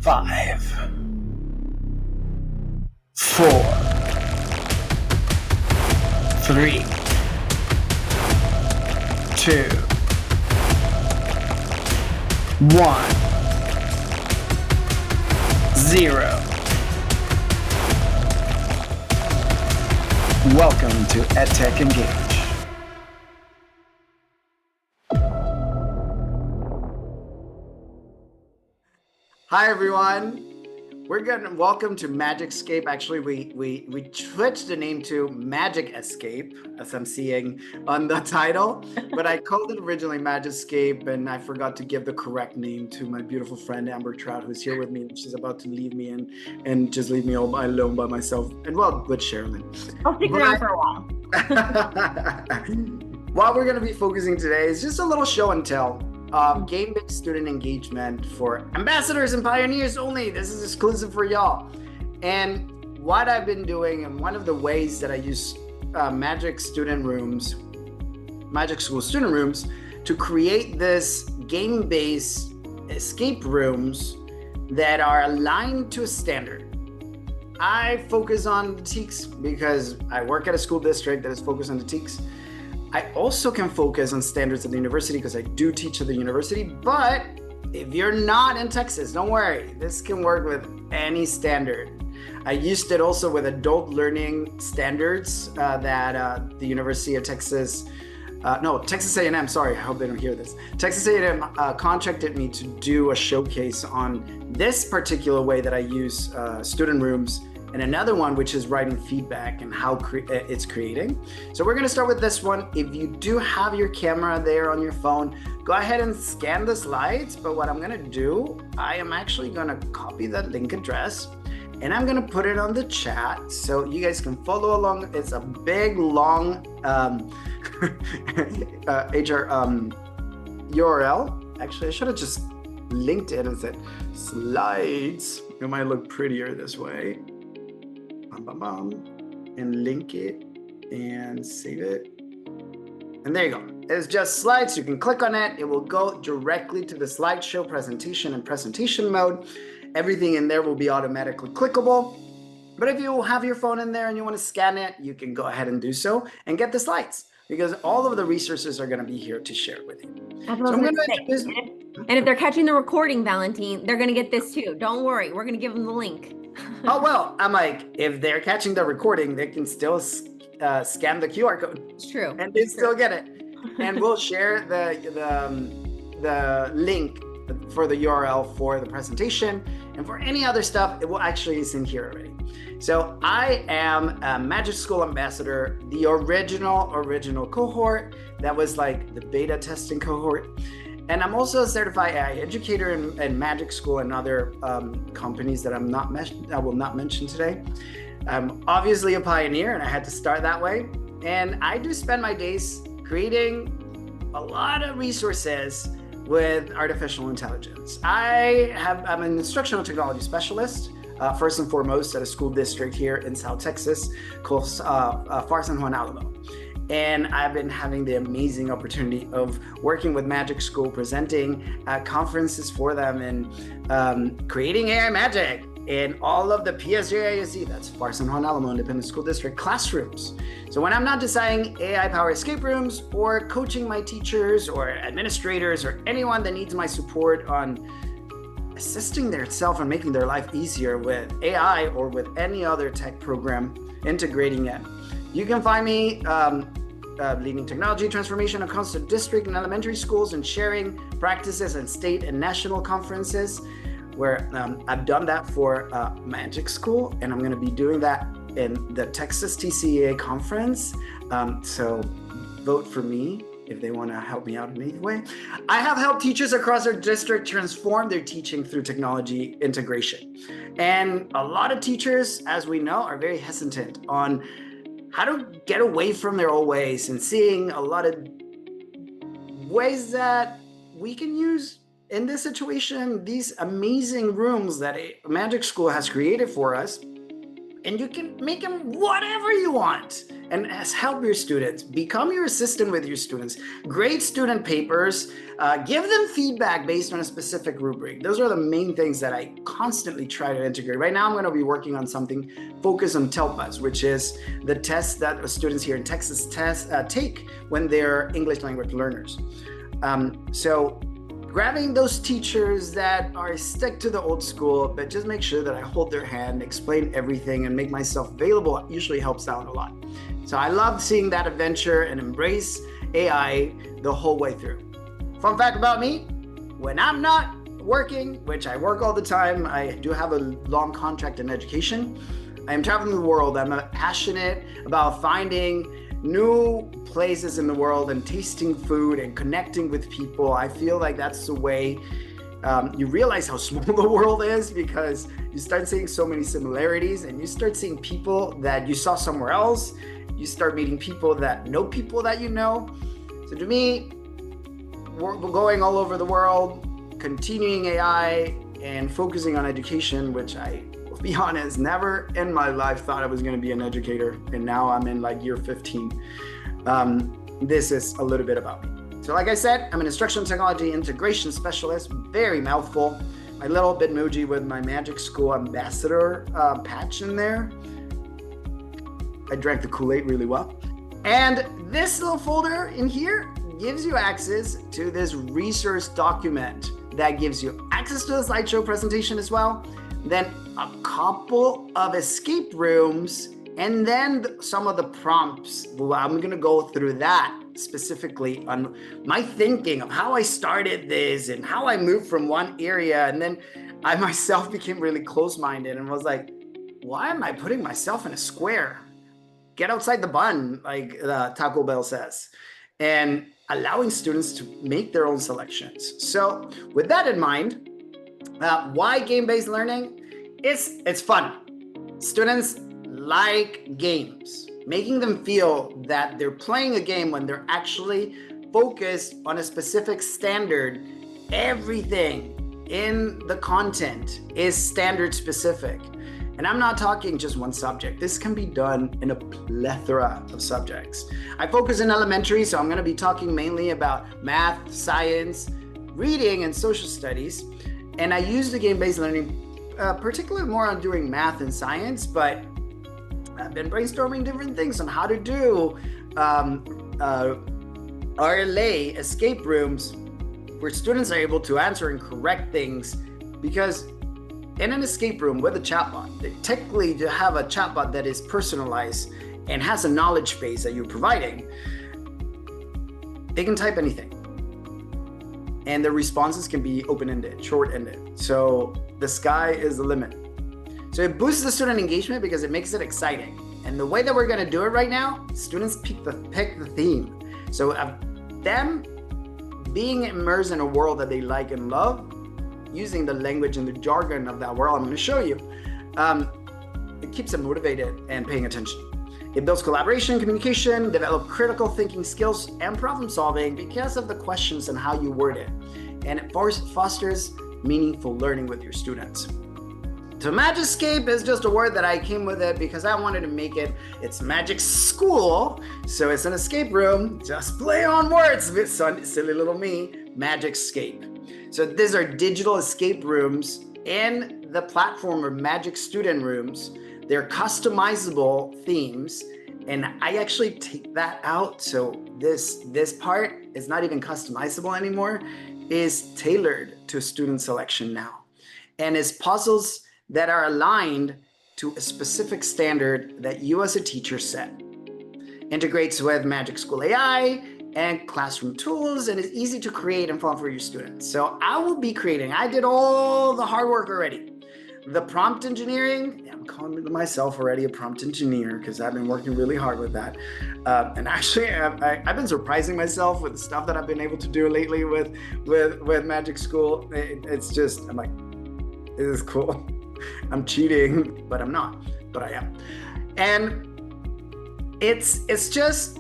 5, 4, 3, 2, 1, 0. Welcome to EdTech ENGAiGE. Hi everyone. Welcome to Magic Scape. Actually, we switched the name to Magic Escape, as I'm seeing on the title, but I called it originally Magic Scape, and I forgot to give the correct name to my beautiful friend Amber Trout, who's here with me. She's about to leave me and just leave me all alone by myself, and well, with Sherilyn. I'll stick around for a while. What we're going to be focusing today is just a little show and tell. Game-based student engagement for ambassadors and pioneers only. This is exclusive for y'all. And what I've been doing, and one of the ways that I use Magic School student rooms to create this game-based escape rooms that are aligned to a standard. I focus on the TEKS because I work at a school district that is focused on the TEKS. I also can focus on standards at the university because I do teach at the university, but if you're not in Texas, don't worry. This can work with any standard. I used it also with adult learning standards that the University of Texas, Texas A&M, sorry, I hope they don't hear this. Texas A&M contracted me to do a showcase on this particular way that I use student rooms, and another one which is writing feedback and how it's creating. So we're gonna start with this one. If you do have your camera there on your phone, go ahead and scan the slides. But what I'm gonna do, I am actually gonna copy that link address and I'm gonna put it on the chat so you guys can follow along. It's a big, long URL. Actually, I should have just linked it and said slides. It might look prettier this way. And link it and save it. And there you go. It's just slides. You can click on it. It will go directly to the slideshow presentation and presentation mode. Everything in there will be automatically clickable. But if you have your phone in there and you want to scan it, you can go ahead and do so and get the slides because all of the resources are going to be here to share with you. So and if they're catching the recording, Valentine, they're going to get this too. Don't worry. We're going to give them the link. Oh, well, I'm like, if they're catching the recording, they can still scan the QR code. It's true. And they still get it. And we'll share the link for the URL for the presentation. And for any other stuff, it will actually is in here already. So I am a Magic School ambassador, the original cohort. That was like the beta testing cohort. And I'm also a certified AI educator in Magic School and other companies that I will not mention today. I'm obviously a pioneer and I had to start that way. And I do spend my days creating a lot of resources with artificial intelligence. I'm an instructional technology specialist, first and foremost at a school district here in South Texas called Far San Juan, Alamo. And I've been having the amazing opportunity of working with Magic School, presenting at conferences for them and creating AI magic in all of the PSJISD, that's Far San Juan Alamo Independent School District classrooms. So when I'm not designing AI-powered escape rooms or coaching my teachers or administrators or anyone that needs my support on assisting their self and making their life easier with AI or with any other tech program, integrating it. You can find me leading technology transformation across the district and elementary schools and sharing practices in state and national conferences where I've done that for Magic School, and I'm going to be doing that in the Texas TCEA conference. So vote for me if they want to help me out in any way. I have helped teachers across our district transform their teaching through technology integration. And a lot of teachers, as we know, are very hesitant on how to get away from their old ways and seeing a lot of ways that we can use in this situation, these amazing rooms that a Magic School has created for us. And you can make them whatever you want and help your students. Become your assistant with your students. Grade student papers. Give them feedback based on a specific rubric. Those are the main things that I constantly try to integrate. Right now, I'm going to be working on something focused on TELPAs, which is the test that students here in Texas take when they're English language learners. So grabbing those teachers that are stuck to the old school, but just make sure that I hold their hand, explain everything, and make myself available usually helps out a lot. So I love seeing that adventure and embrace AI the whole way through. Fun fact about me, when I'm not working, which I work all the time, I do have a long contract in education. I am traveling the world. I'm passionate about finding new places in the world and tasting food and connecting with people. I feel like that's the way you realize how small the world is, because you start seeing so many similarities and you start seeing people that you saw somewhere else. You start meeting people that know people that you know. So to me, we're going all over the world, continuing AI and focusing on education, which I will be honest, never in my life thought I was going to be an educator. And now I'm in like year 15. This is a little bit about me. So like I said, I'm an instructional technology integration specialist, very mouthful. My little Bitmoji with my Magic School ambassador patch in there. I drank the Kool-Aid really well. And this little folder in here gives you access to this resource document that gives you access to the slideshow presentation as well, then a couple of escape rooms, and then some of the prompts. I'm gonna go through that specifically on my thinking of how I started this and how I moved from one area. And then I myself became really close-minded and was like, why am I putting myself in a square? Get outside the bun, like Taco Bell says, and allowing students to make their own selections. So with that in mind, why game-based learning? It's fun. Students like games, making them feel that they're playing a game when they're actually focused on a specific standard. Everything in the content is standard specific. And I'm not talking just one subject. This can be done in a plethora of subjects. I focus in elementary, so I'm going to be talking mainly about math, science, reading, and social studies. And I use the game-based learning particularly more on doing math and science, but I've been brainstorming different things on how to do RLA escape rooms where students are able to answer and correct things, because in an escape room with a chatbot, they technically have a chatbot that is personalized and has a knowledge base that you're providing. They can type anything, and the responses can be open-ended, short-ended. So the sky is the limit. So it boosts the student engagement because it makes it exciting. And the way that we're going to do it right now, students pick the theme. So them being immersed in a world that they like and love, using the language and the jargon of that world I'm going to show you, it keeps them motivated and paying attention. It builds collaboration, communication, develop critical thinking skills, and problem solving because of the questions and how you word it. And it fosters meaningful learning with your students. So Magiscape is just a word that I came with it because I wanted to make it's Magic School. So it's an escape room, just play on words, silly little me, Magiscape. So these are digital escape rooms in the platform of Magic Student Rooms. They're customizable themes, and I actually take that out. So this part is not even customizable anymore, is tailored to student selection now. And it's puzzles that are aligned to a specific standard that you as a teacher set. Integrates with Magic School AI and classroom tools, and is easy to create and fun for your students. So I will be creating, I did all the hard work already. The prompt engineering, I'm calling myself already a prompt engineer because I've been working really hard with that. And actually, I've been surprising myself with the stuff that I've been able to do lately with Magic School. It's just, I'm like, this is cool. I'm cheating, but I'm not, but I am. And it's just,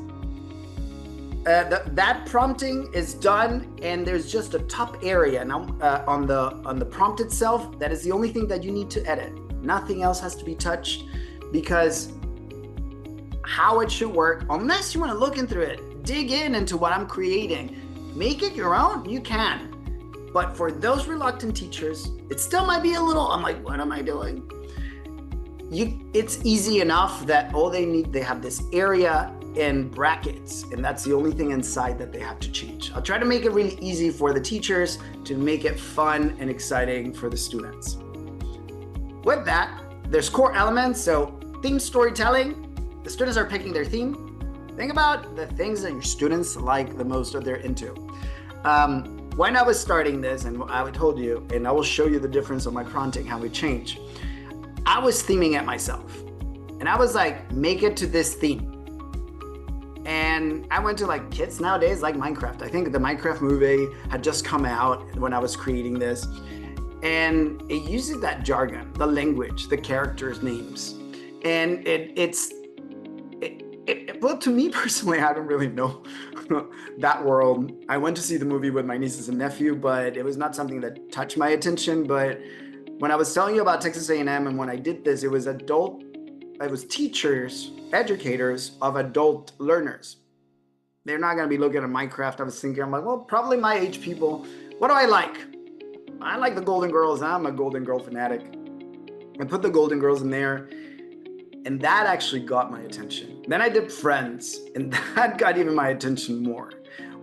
that prompting is done, and there's just a top area now on the prompt itself. That is the only thing that you need to edit. Nothing else has to be touched, because how it should work, unless you want to look into it, dig into what I'm creating, make it your own, you can. But for those reluctant teachers, it still might be a little, I'm like, what am I doing? It's easy enough that all they need, they have this area and brackets, and that's the only thing inside that they have to change. I'll try to make it really easy for the teachers to make it fun and exciting for the students. With that, there's core elements. So theme storytelling, the students are picking their theme. Think about the things that your students like the most or they're into. When I was starting this, and I told you, and I will show you the difference of my prompting, how it changed. I was theming it myself, and I was like, make it to this theme. And I went to like kids nowadays like Minecraft. I think the Minecraft movie had just come out when I was creating this, and it uses that jargon, the language, the characters' names, and well, to me personally, I don't really know that world. I went to see the movie with my nieces and nephew, but it was not something that touched my attention. But when I was telling you about Texas A&M and when I did this, it was teachers, educators of adult learners. They're not going to be looking at Minecraft. I was thinking, I'm like, well, probably my age people. What do I like? I like the Golden Girls. I'm a Golden Girl fanatic. I put the Golden Girls in there, and that actually got my attention. Then I did Friends, and that got even my attention more.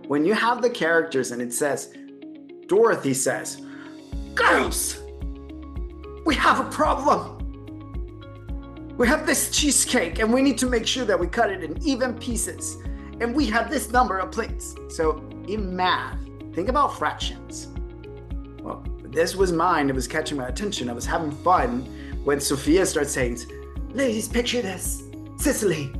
When you have the characters and it says, Dorothy says, girls, we have a problem. We have this cheesecake and we need to make sure that we cut it in even pieces. And we have this number of plates. So in math, think about fractions. Well, this was mine. It was catching my attention. I was having fun when Sophia starts saying, ladies, picture this, Sicily.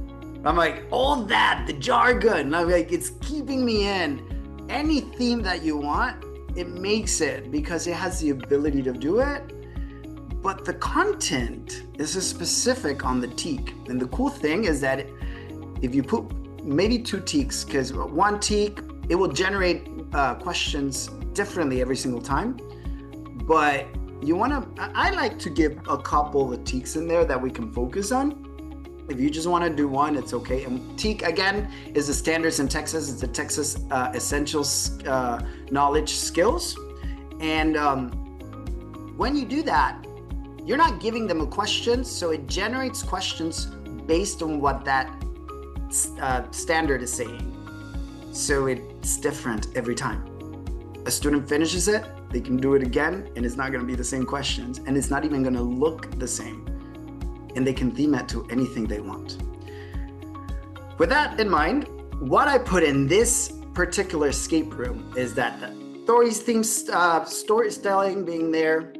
I'm like, all that, the jargon. I'm like, it's keeping me in. Any theme that you want, it makes it because it has the ability to do it. But the content is specific on the teak. And the cool thing is that if you put maybe 2 teaks, because one teak, it will generate questions differently every single time. But I like to give a couple of teaks in there that we can focus on. If you just want to do one, it's okay. And teak, again, is the standards in Texas. It's the Texas Essentials Knowledge Skills. And when you do that, you're not giving them a question, so it generates questions based on what that standard is saying. So it's different every time. A student finishes it, they can do it again, and it's not going to be the same questions, and it's not even going to look the same. And they can theme it to anything they want. With that in mind, what I put in this particular escape room is that the storytelling being there,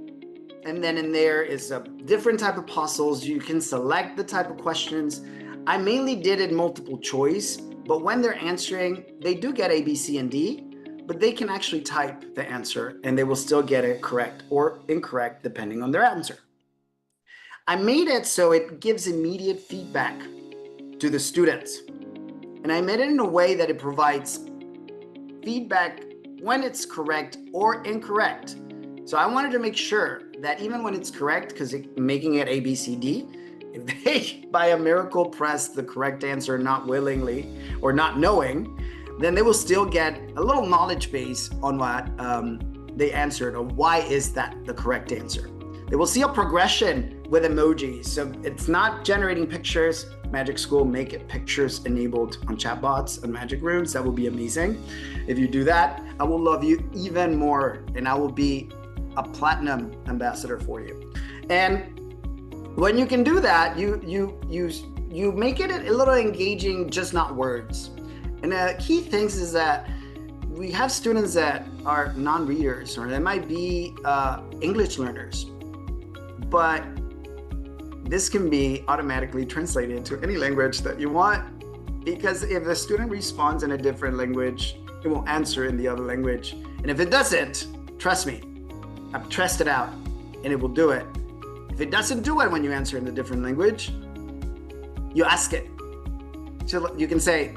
and then in there is a different type of puzzles. You can select the type of questions. I mainly did it multiple choice, but when they're answering, they do get A, B, C, and D, but they can actually type the answer and they will still get it correct or incorrect depending on their answer. I made it so it gives immediate feedback to the students. And I made it in a way that it provides feedback when it's correct or incorrect. So I wanted to make sure that even when it's correct, because making it A, B, C, D, if they, by a miracle, press the correct answer not willingly or not knowing, then they will still get a little knowledge base on what they answered or why is that the correct answer. They will see a progression with emojis. So it's not generating pictures. Magic School, make it pictures enabled on chatbots and magic rooms. That will be amazing. If you do that, I will love you even more, and I will be a platinum ambassador for you. And when you can do that, you make it a little engaging, just not words. And the key things is that we have students that are non-readers, or they might be English learners, but this can be automatically translated into any language that you want, because if the student responds in a different language, it will answer in the other language. And if it doesn't, trust me, I've tested it out and it will do it. If it doesn't do it when you answer in a different language, you ask it. So you can say,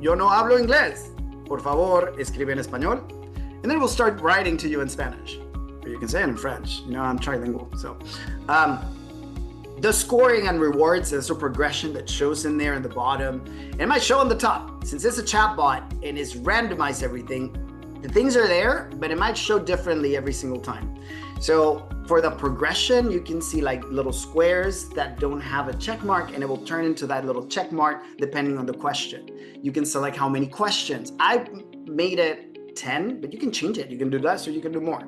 yo no hablo inglés, por favor, escribe en español. And then it will start writing to you in Spanish. Or you can say it in French. You know, I'm trilingual. So the scoring and rewards, there's a progression that shows in there in the bottom. And it might show on the top. Since it's a chatbot and it's randomized everything, the things are there, but it might show differently every single time. So for the progression, you can see like little squares that don't have a check mark, and it will turn into that little check mark depending on the question. You can select how many questions. I made it 10, but you can change it. You can do less or you can do more.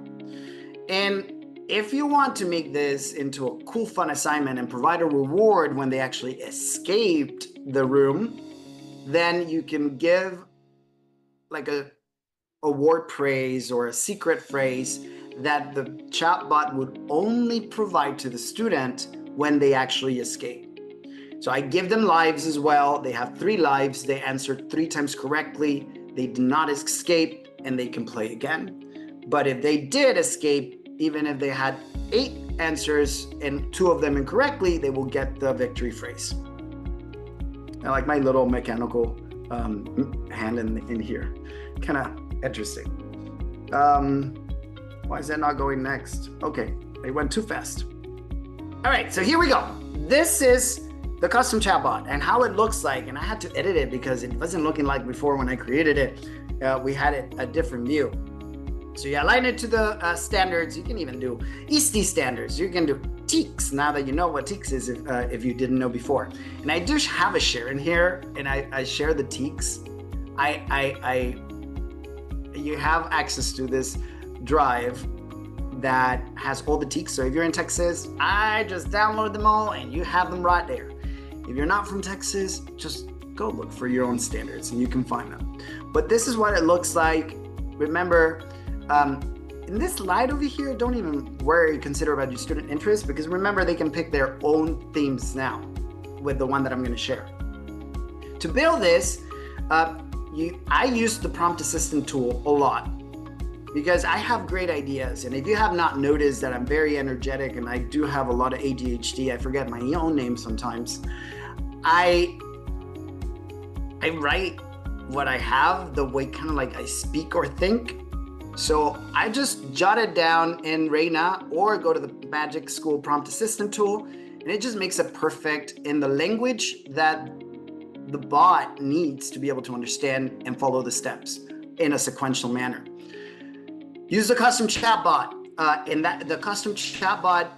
And if you want to make this into a cool, fun assignment and provide a reward when they actually escaped the room, then you can give like a word praise or a secret phrase that the chatbot would only provide to the student when they actually escape. So I give them lives as well. They have 3 lives. They answered 3 times correctly. They did not escape, and they can play again. But if they did escape, even if they had 8 answers and 2 of them incorrectly, they will get the victory phrase. I like my little mechanical hand in here. Kind of interesting. Why is that not going next? Okay, they went too fast. All right, so here we go. This is the custom chatbot and how it looks like. And I had to edit it because it wasn't looking like before when I created it. We had it a different view. So you align it to the standards. You can even do EST standards. You can do TEKS now that you know what TEKS is if you didn't know before. And I do have a share in here, and I share the TEKS. You have access to this drive that has all the TEKS. So if you're in Texas, I just download them all and you have them right there. If you're not from Texas, just go look for your own standards and you can find them. But this is what it looks like. Remember, in this slide over here, don't even worry, consider about your student interest, because remember, they can pick their own themes now with the one that I'm going to share. To build this, I use the prompt assistant tool a lot because I have great ideas. And if you have not noticed that I'm very energetic and I do have a lot of ADHD, I forget my own name sometimes. I write what I have the way kind of like I speak or think. So I just jot it down in Reina or go to the Magic School Prompt Assistant tool, and it just makes it perfect in the language that the bot needs to be able to understand and follow the steps in a sequential manner. Use the custom chatbot. The custom chatbot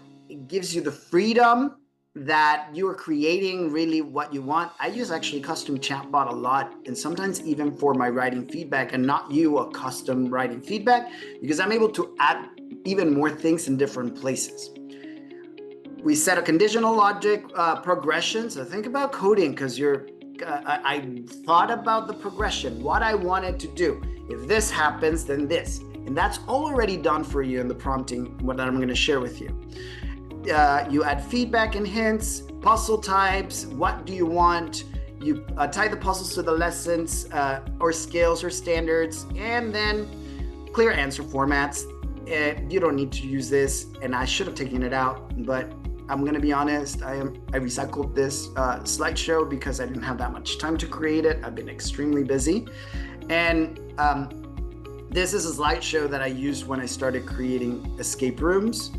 gives you the freedom that you are creating really what you want. I use actually custom chatbot a lot, and sometimes even for my writing feedback, and not you a custom writing feedback, because I'm able to add even more things in different places. We set a conditional logic progression. So think about coding, because I thought about the progression, what I wanted to do. If this happens, then this. And that's already done for you in the prompting, what I'm going to share with you. You add feedback and hints, puzzle types, what do you want? You tie the puzzles to the lessons or scales or standards, and then clear answer formats. You don't need to use this, and I should have taken it out, but I'm gonna be honest, I recycled this slideshow because I didn't have that much time to create it. I've been extremely busy. And this is a slideshow that I used when I started creating escape rooms.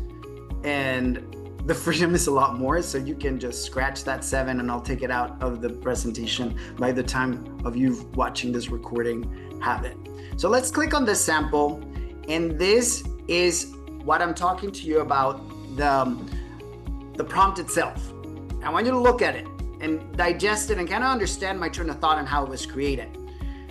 And the freedom is a lot more, so you can just scratch that 7 and I'll take it out of the presentation by the time of you watching this recording have it. So let's click on this sample, and this is what I'm talking to you about, the prompt itself. I want you to look at it and digest it and kind of understand my train of thought and how it was created.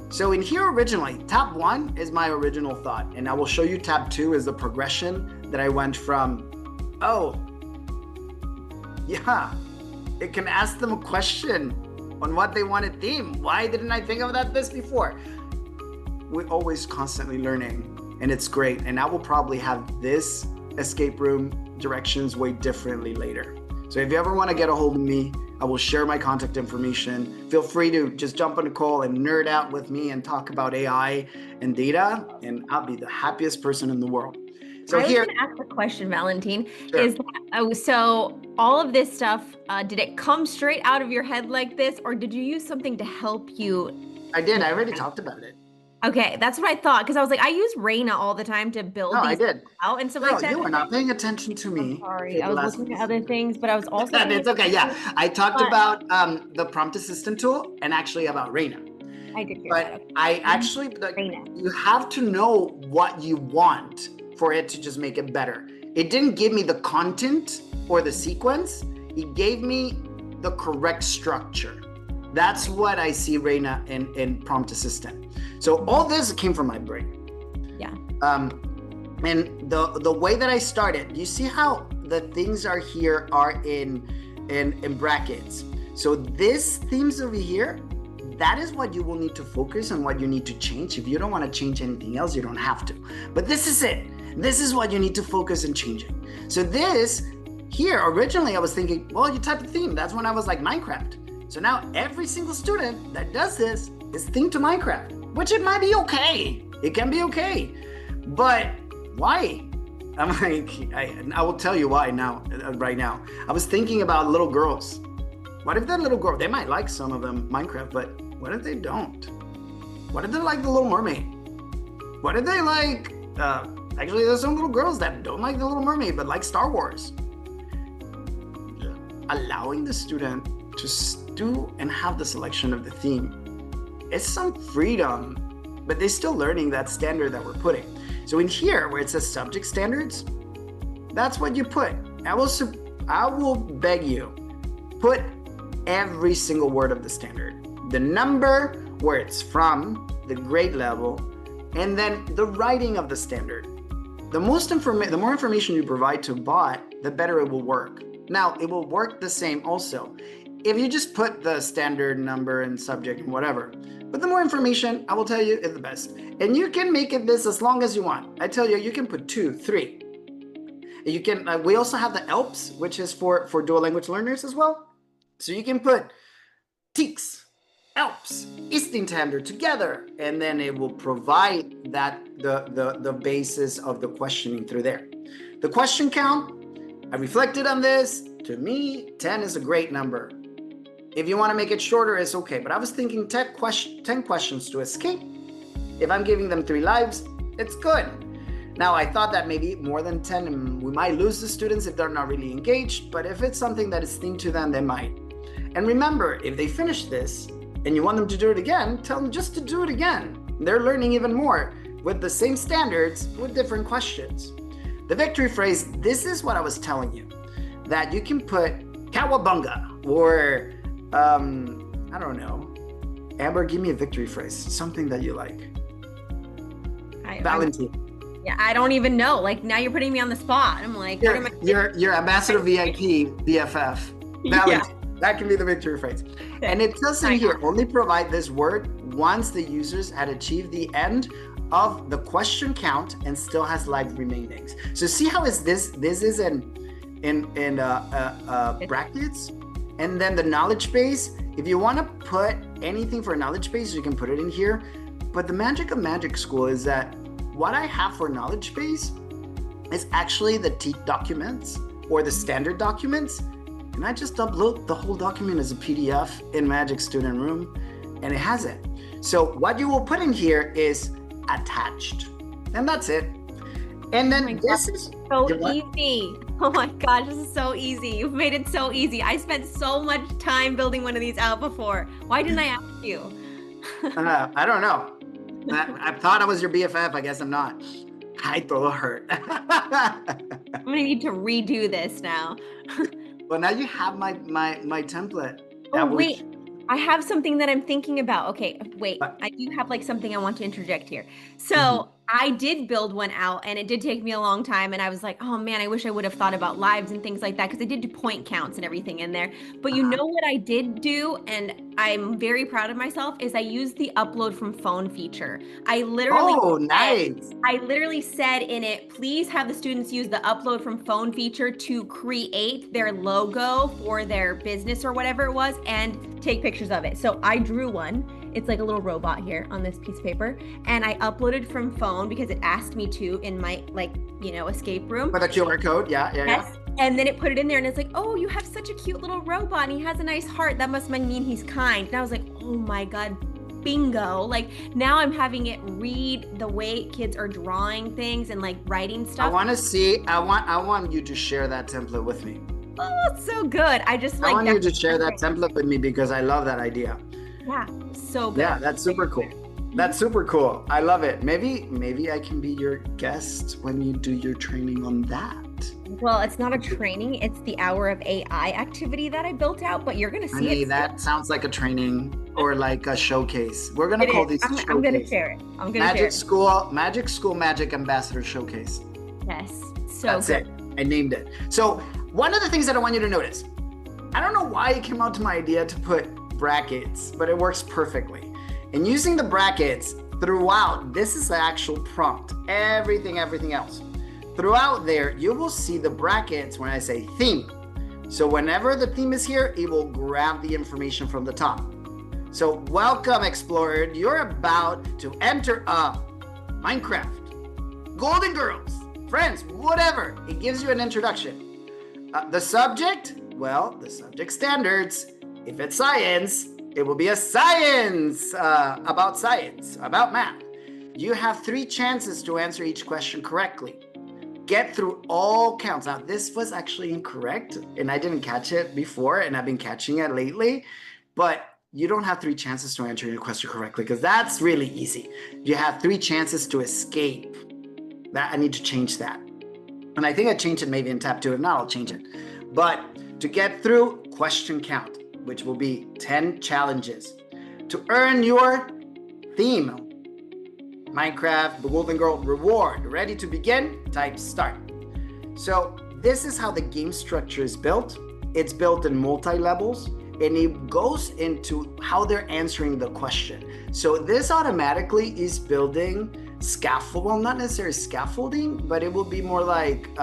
So in here originally, tab 1 is my original thought, and I will show you tab 2 is the progression that I went from, oh, yeah, it can ask them a question on what they wanted theme. Why didn't I think of this before? We're always constantly learning, and it's great. And I will probably have this escape room directions way differently later. So if you ever want to get a hold of me, I will share my contact information. Feel free to just jump on a call and nerd out with me and talk about AI and data, and I'll be the happiest person in the world. So I was going to ask the question, Valentin, Sure. is so all of this stuff, did it come straight out of your head like this, or did you use something to help you? I did. I already talked about it. Okay, that's what I thought, because I was like, I use Reina all the time to build No, I these did. out and stuff No, like that. you were not paying attention to me. I'm sorry, I was looking at other things, but I was also. It's okay. Yeah, I talked about the prompt assistant tool and actually about Reina. I did hear But that. Okay. I actually, you have to know what you want for it to just make it better. It didn't give me the content or the sequence. It gave me the correct structure. That's what I see, Reina, in Prompt Assistant. So all this came from my brain. Yeah. And the way that I started, you see how the things are here are in brackets. So this themes over here, that is what you will need to focus on, what you need to change. If you don't want to change anything else, you don't have to. But this is it. This is what you need to focus on changing. So this here, originally I was thinking, well, you type a theme. That's when I was like Minecraft. So now every single student that does this is themed to Minecraft, which it might be okay. It can be okay. But why? I'm like, I will tell you why now, right now. I was thinking about little girls. What if that little girl, they might like some of them Minecraft, but what if they don't? What if they like The Little Mermaid? What if they like, actually there's some little girls that don't like The Little Mermaid, but like Star Wars. Allowing the student to do and have the selection of the theme, it's some freedom, but they're still learning that standard that we're putting. So in here, where it says subject standards, that's what you put. I will beg you, put every single word of the standard, the number, where it's from, the grade level, and then the writing of the standard. The more information you provide to bot, the better it will work. Now, it will work the same also if you just put the standard number and subject and whatever. But the more information, I will tell you, is the best. And you can make it this as long as you want. I tell you, you can put 2, 3. You can. We also have the ELPs, which is for dual language learners as well. So you can put TEEX, ELPs, Istintender together, and then it will provide that the basis of the questioning through there. The question count, I reflected on this. To me, 10 is a great number. If you want to make it shorter, it's okay. But I was thinking 10 questions to escape. If I'm giving them 3 lives, it's good. Now, I thought that maybe more than 10, and we might lose the students if they're not really engaged. But if it's something that is themed to them, they might. And remember, if they finish this and you want them to do it again, tell them just to do it again. They're learning even more with the same standards with different questions. The victory phrase, this is what I was telling you, that you can put cowabunga or, I don't know. Amber, give me a victory phrase, something that you like. Valentine. Yeah, I don't even know. Like, now you're putting me on the spot. I'm like, you're Ambassador VIP, BFF. Valentine. Yeah. That can be the victory phrase. And it says in here, only provide this word once the users had achieved the end of the question count and still has live remainings. So see how is this is in brackets, and then the knowledge base. If you want to put anything for a knowledge base, you can put it in here. But the magic of Magic School is that what I have for knowledge base is actually the TEEK documents or the standard documents. And I just upload the whole document as a PDF in Magic Student Room, and it has it. So what you will put in here is attached, and that's it. And then this is so easy. Oh my gosh, this is so easy. You've made it so easy. I spent so much time building one of these out before. Why didn't I ask you? I don't know. I thought I was your BFF. I guess I'm not. I todo hurt. I'm gonna need to redo this now. Well, now you have my template. Oh, wait. I have something that I'm thinking about. Okay, wait. I do have like something I want to interject here. So I did build one out, and it did take me a long time. And I was like, oh man, I wish I would have thought about lives and things like that, because I did do point counts and everything in there. But you know what I did do, and I'm very proud of myself, is I used the upload from phone feature. I literally said in it, please have the students use the upload from phone feature to create their logo for their business or whatever it was, and take pictures of it. So I drew one. It's like a little robot here on this piece of paper, and I uploaded from phone because it asked me to in my escape room. With a QR code, yeah. And then it put it in there, and it's like, oh, you have such a cute little robot, and he has a nice heart. That must mean he's kind. And I was like, oh my God, bingo. Like, now I'm having it read the way kids are drawing things and like writing stuff. I want to see. I want you to share that template with me. Oh, it's so good. I want you to share that template with me because I love that idea. Yeah, so good. Yeah, that's super cool. That's super cool. I love it. Maybe I can be your guest when you do your training on that. Well, it's not a training, it's the hour of AI activity that I built out, but you're going to see Honey, it. that sounds like a training or like a showcase. We're going to call these showcase. I'm going to share it. I'm going to share it. Magic School Magic Ambassador Showcase. Yes, so That's good. it. I named it. So one of the things that I want you to notice, I don't know why it came out to my idea to put brackets, but it works perfectly. And using the brackets throughout, this is the actual prompt, everything else. Throughout there, you will see the brackets when I say theme. So whenever the theme is here, it will grab the information from the top. So welcome, Explorer. You're about to enter a Minecraft, Golden Girls, Friends, whatever. It gives you an introduction. The subject, well, the subject standards. If it's science, it will be a science, about math. You have 3 chances to answer each question correctly. Get through all counts. Now, this was actually incorrect, and I didn't catch it before, and I've been catching it lately, but you don't have 3 chances to answer your question correctly, because that's really easy. You have 3 chances to escape. That I need to change that. And I think I changed it maybe in tab 2. If not, I'll change it. But to get through, question count, which will be 10 challenges. To earn your theme, Minecraft, the Golden Girl reward. Ready to begin? Type start. So this is how the game structure is built. It's built in multi-levels, and it goes into how they're answering the question. So this automatically is building scaffold, well, not necessarily scaffolding, but it will be more like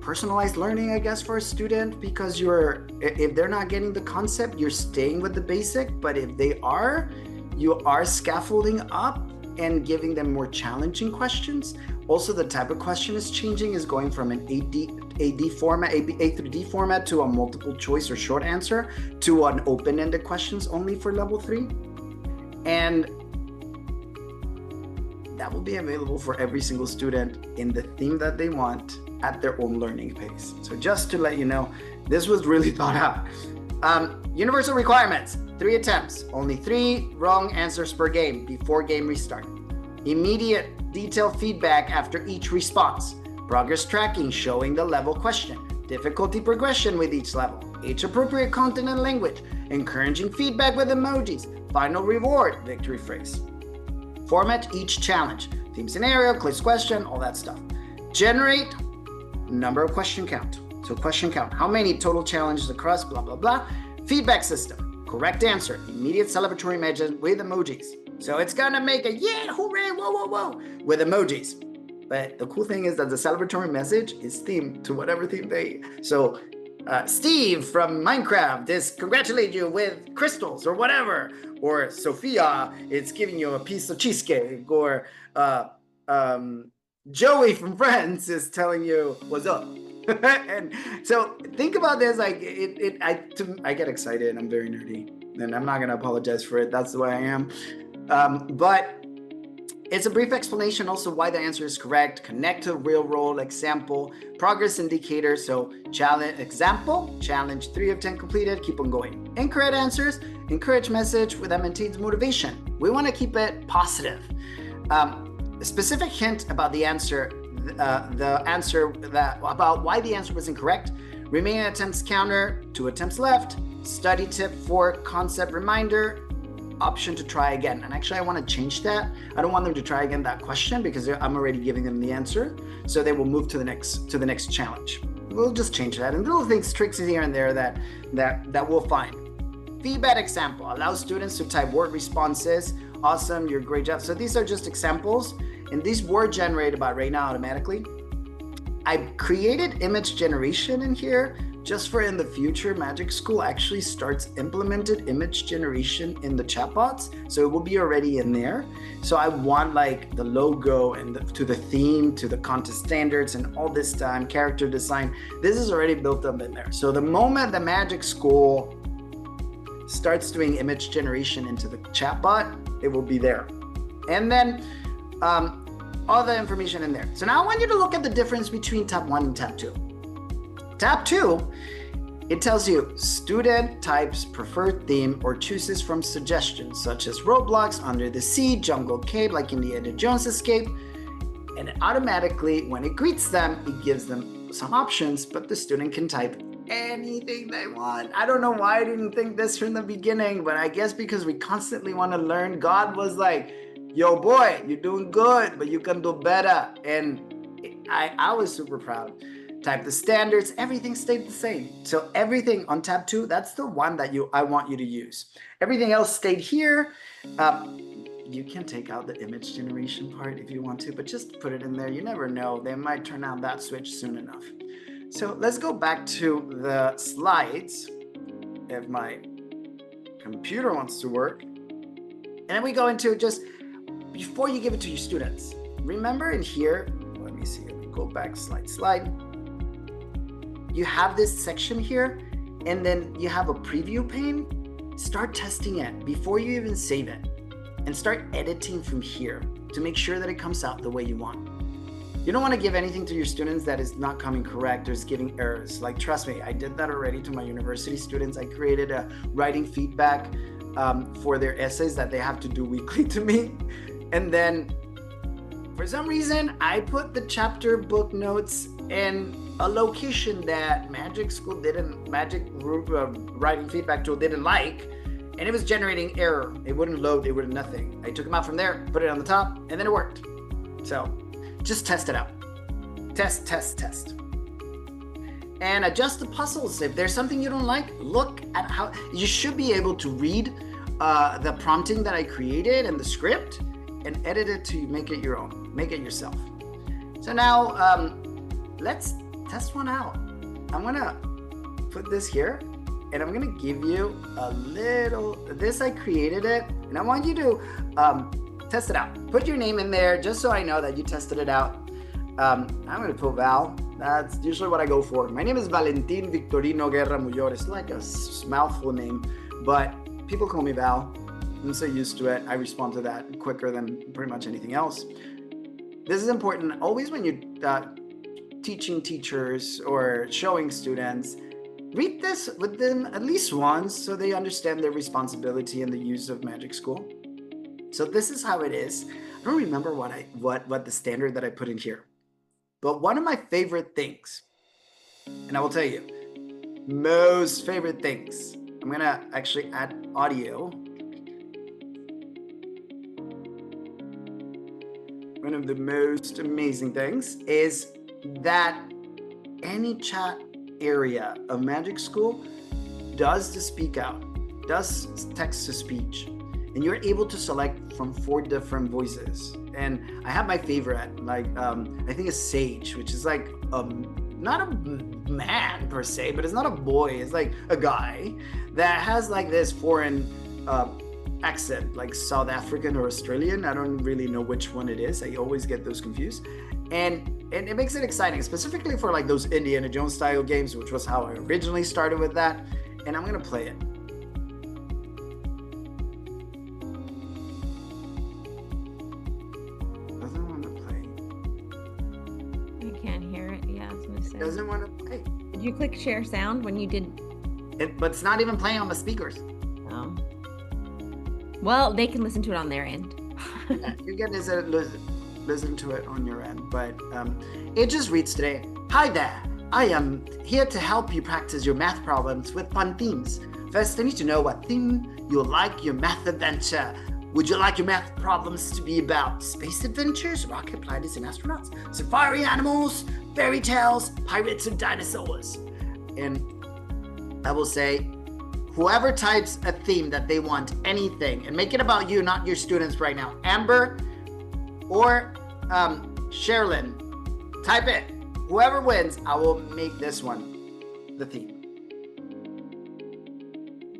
personalized learning, I guess, for a student, because if they're not getting the concept, you're staying with the basic, but if they are, you are scaffolding up and giving them more challenging questions. Also, the type of question is changing, is going from an AD format, A through D format, to a multiple choice or short answer, to an open-ended questions only for level 3. And that will be available for every single student in the theme that they want at their own learning pace. So just to let you know, this was really thought out. Universal requirements, 3 attempts, only 3 wrong answers per game before game restart. Immediate detailed feedback after each response. Progress tracking showing the level question. Difficulty progression with each level. Age appropriate content and language. Encouraging feedback with emojis. Final reward, victory phrase. Format each challenge. Theme scenario, quiz question, all that stuff. Generate number of question count. So question count, how many total challenges across, blah, blah, blah. Feedback system, correct answer, immediate celebratory messages with emojis. So it's gonna make a yeah, hooray, whoa, whoa, whoa, with emojis. But the cool thing is that the celebratory message is themed to whatever theme so Steve from Minecraft is congratulating you with crystals or whatever. Or Sophia, it's giving you a piece of cheesecake. Or Joey from Friends is telling you what's up. And so think about this, like I get excited. I'm very nerdy, and I'm not gonna apologize for it. That's the way I am. But it's a brief explanation also why the answer is correct. Connect to real world example, progress indicator. So challenge example, challenge 3 of 10 completed. Keep on going. Incorrect answers, encourage message that maintains motivation. We want to keep it positive. A specific hint about the answer. About why the answer was incorrect. Remaining attempts counter, 2 attempts left. Study tip for concept reminder. Option to try again. And actually I want to change that. I don't want them to try again that question, because I'm already giving them the answer. So they will move to the next challenge. We'll just change that. And little things, tricks here and there that we'll find. Feedback example allows students to type word responses. Awesome, you're great job. So these are just examples. And these were generated by right now automatically. I created image generation in here just for in the future. Magic School actually starts implemented image generation in the chatbots, so it will be already in there. So I want like the logo and to the theme, to the content standards, and all this time character design. This is already built up in there. So the moment the Magic School starts doing image generation into the chatbot, it will be there. And then all the information in there. So now I want you to look at the difference between tab 1 and tab 2. Tab 2 It tells you student types preferred theme or chooses from suggestions such as Roblox, Under the Sea, Jungle Cave, like Indiana Jones Escape. And automatically, when it greets them, it gives them some options, but the student can type anything they want. I don't know why I didn't think this from the beginning, but I guess because we constantly want to learn, God was like, yo boy, you're doing good, but you can do better. And I was super proud. Type the standards, everything stayed the same. So everything on tab 2, that's the one that I want you to use. Everything else stayed here. You can take out the image generation part if you want to, but just put it in there. You never know, they might turn on that switch soon enough. So let's go back to the slides if my computer wants to work. And then we go into just, before you give it to your students, remember in here, let me see, go back slide. You have this section here, and then you have a preview pane. Start testing it before you even save it, and start editing from here to make sure that it comes out the way you want. You don't want to give anything to your students that is not coming correct or is giving errors. Like, trust me, I did that already to my university students. I created a writing feedback for their essays that they have to do weekly to me. And then for some reason, I put the chapter book notes in a location that Magic writing feedback tool didn't like, and it was generating error. It wouldn't load, it wouldn't nothing. I took them out from there, put it on the top, and then it worked. So just test it out. Test. And adjust the puzzles. If there's something you don't like, look at how, you should be able to read the prompting that I created and the script and edit it to make it your own, make it yourself. So now let's test one out. I'm gonna put this here, and I'm gonna give you a little, I created it, and I want you to test it out. Put your name in there just so I know that you tested it out. I'm gonna put Val. That's usually what I go for. My name is Valentin Victorino Guerra Muyor. It's like a mouthful name, but people call me Val. I'm so used to it. I respond to that quicker than pretty much anything else. This is important. Always when you're teaching teachers or showing students, read this with them at least once so they understand their responsibility in the use of Magic School. So this is how it is. I don't remember what the standard that I put in here, but one of my favorite things, and I will tell you, most favorite things, I'm gonna actually add audio. One of the most amazing things is that any chat area of Magic School does the speak out, does text to speech, and you're able to select from 4 different voices. And I have my favorite, like I think it's Sage, which is like not a man per se, but it's not a boy, it's like a guy that has like this foreign accent, like South African or Australian. I don't really know which one it is. I always get those confused. And it makes it exciting, specifically for like those Indiana Jones style games, which was how I originally started with that. And I'm gonna play it. Doesn't want to play. I can't hear it. Yeah, I was gonna say. Doesn't want to play. Did you click share sound when you did? But it's not even playing on the speakers. Oh. Well, they can listen to it on their end. Yeah, you can listen to it on your end, but it just reads today. Hi there, I am here to help you practice your math problems with fun themes. First, I need to know what theme you'll like your math adventure. Would you like your math problems to be about space adventures, rocket pilots and astronauts, safari animals, fairy tales, pirates and dinosaurs? And I will say, whoever types a theme that they want, anything, and make it about you, not your students right now. Amber or Sherilyn, type it. Whoever wins, I will make this one the theme.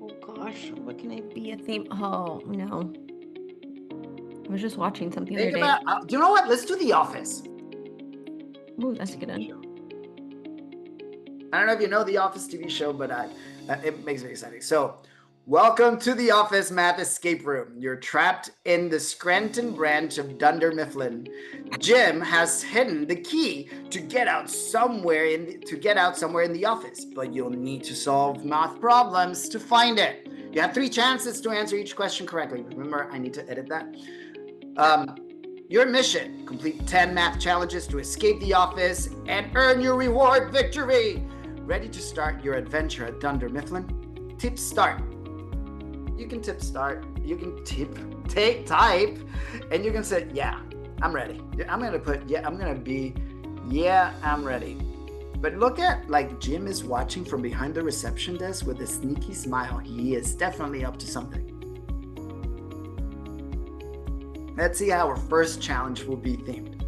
Oh gosh, what can it be a theme? Oh no. I was just watching something the other day. Do you know what? Let's do The Office. Ooh, that's a good one. I don't know if you know The Office TV show, but it makes me exciting. So Welcome to the Office Math Escape Room. You're trapped in the Scranton branch of Dunder Mifflin. Jim has hidden the key to get out somewhere in the office, but you'll need to solve math problems to find it. You have 3 chances to answer each question correctly. Remember, I need to edit that. Your mission: complete 10 math challenges to escape the office and earn your reward victory. Ready to start your adventure at Dunder Mifflin? Tip start. You can tip start, you can type, and you can say, yeah, I'm ready. I'm gonna put, I'm ready. But look at, like, Jim is watching from behind the reception desk with a sneaky smile. He is definitely up to something. Let's see how our first challenge will be themed.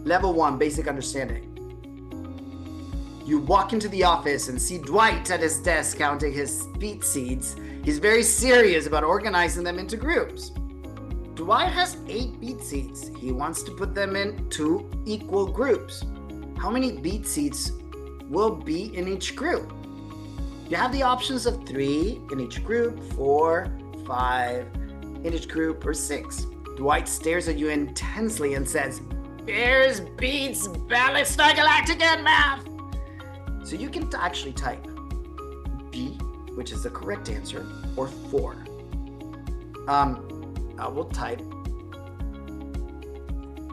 Level 1, basic understanding. You walk into the office and see Dwight at his desk counting his beet seeds. He's very serious about organizing them into groups. Dwight has 8 beet seeds. He wants to put them in 2 equal groups. How many beet seeds will be in each group? You have the options of 3 in each group, 4, 5 in each group, or 6. Dwight stares at you intensely and says, "Bears beets Battlestar Galactica in math." So you can actually type B, which is the correct answer, or 4. I will type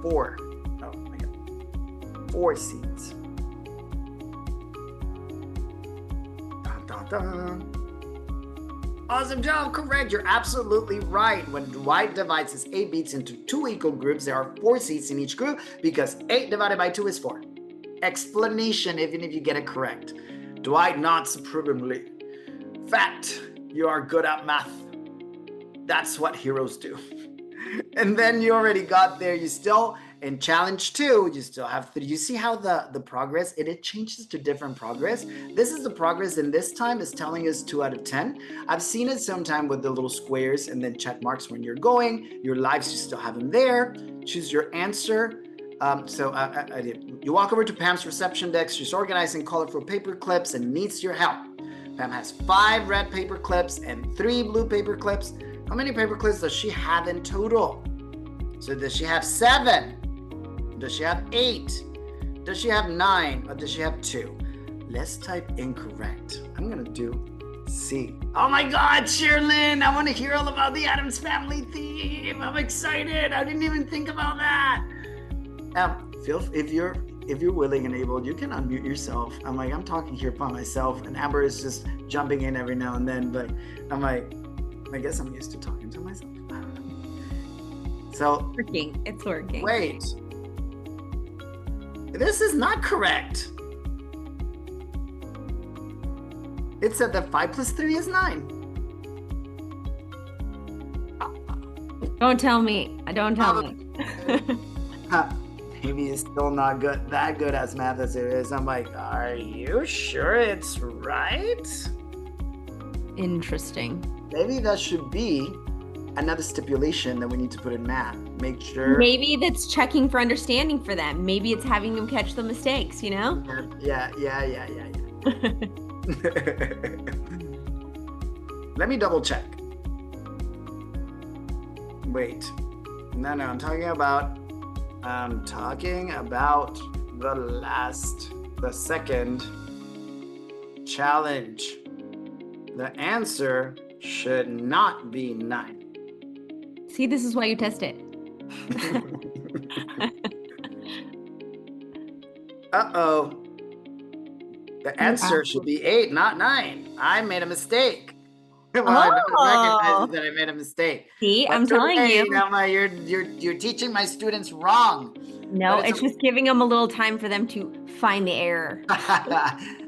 4. Oh my God. 4 seeds. Dun, dun, dun. Awesome job, correct. You're absolutely right. When Dwight divides his 8 beets into 2 equal groups, there are 4 seeds in each group because 8 divided by 2 is 4. Explanation, even if you get it correct. Dwight nods approvingly. Fact, you are good at math. That's what heroes do. And then you already got there. You still, in challenge 2, you still have 3. You see how the progress, it changes to different progress. This is the progress, and this time is telling us 2 out of 10. I've seen it sometime with the little squares and then check marks when you're going. Your lives, you still have them there. Choose your answer. I did. You walk over to Pam's reception desk. She's organizing colorful paper clips and needs your help. Pam has 5 red paper clips and 3 blue paper clips. How many paper clips does she have in total? So does she have 7? Does she have 8? Does she have 9? Or does she have 2? Let's type incorrect. I'm gonna do C. Oh my God, Sherlyn, I want to hear all about the Addams Family theme. I'm excited. I didn't even think about that. If you're willing and able, you can unmute yourself. I'm talking here by myself, and Amber is just jumping in every now and then, but I guess I'm used to talking to myself. I don't know. So it's working. Wait. This is not correct. It said that 5 plus 3 is 9. Don't tell me. Don't tell me. Maybe it's still not that good as math as it is. I'm like, are you sure it's right? Interesting. Maybe that should be another stipulation that we need to put in math. Make sure. Maybe that's checking for understanding for them. Maybe it's having them catch the mistakes, you know? Yeah. Let me double check. Wait. No, I'm talking about the second challenge. The answer should not be 9. See, this is why you test it. Uh-oh. The answer should be 8, not 9. I made a mistake. Well, I recognize that I made a mistake. See, I'm telling you. You're teaching my students wrong. No, it's just giving them a little time for them to find the error.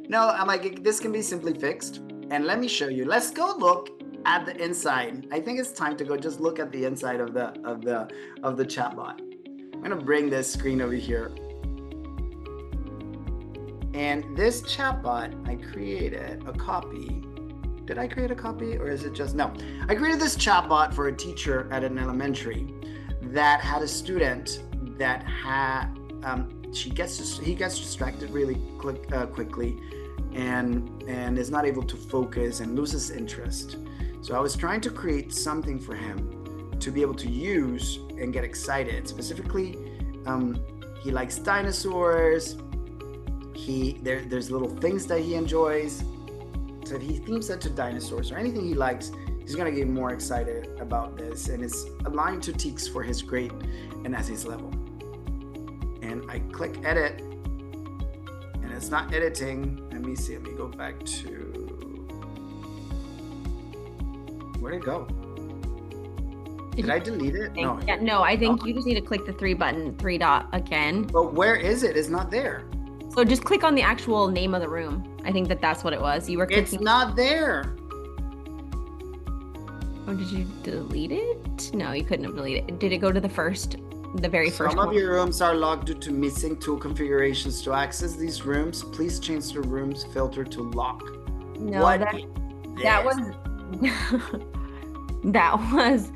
No, I'm like, this can be simply fixed. And let me show you. Let's go look at the inside. I think it's time to go just look at the inside of the chatbot. I'm gonna bring this screen over here. And this chatbot, I created a copy. Did I create a copy, or is it just, no. I created this chatbot for a teacher at an elementary that had a student that had, he gets distracted really quickly, and is not able to focus and loses interest. So I was trying to create something for him to be able to use and get excited. Specifically, he likes dinosaurs. There's little things that he enjoys. So if he themes it to dinosaurs or anything he likes, he's gonna get more excited about this, and it's aligned to Teeks for his grade and as his level. And I click edit, and it's not editing. Let me see. Let me go back to, where'd it go? Did I delete it? No. Yeah, no, I think you just need to click the three dot again. But where is it? It's not there. So just click on the actual name of the room. I think that's what it was. You were clicking. It's not there. Oh, did you delete it? No, you couldn't have deleted it. Did it go to the very first Some of your rooms are locked due to missing tool configurations. To access these rooms, please change the room's filter to lock. No, that was that was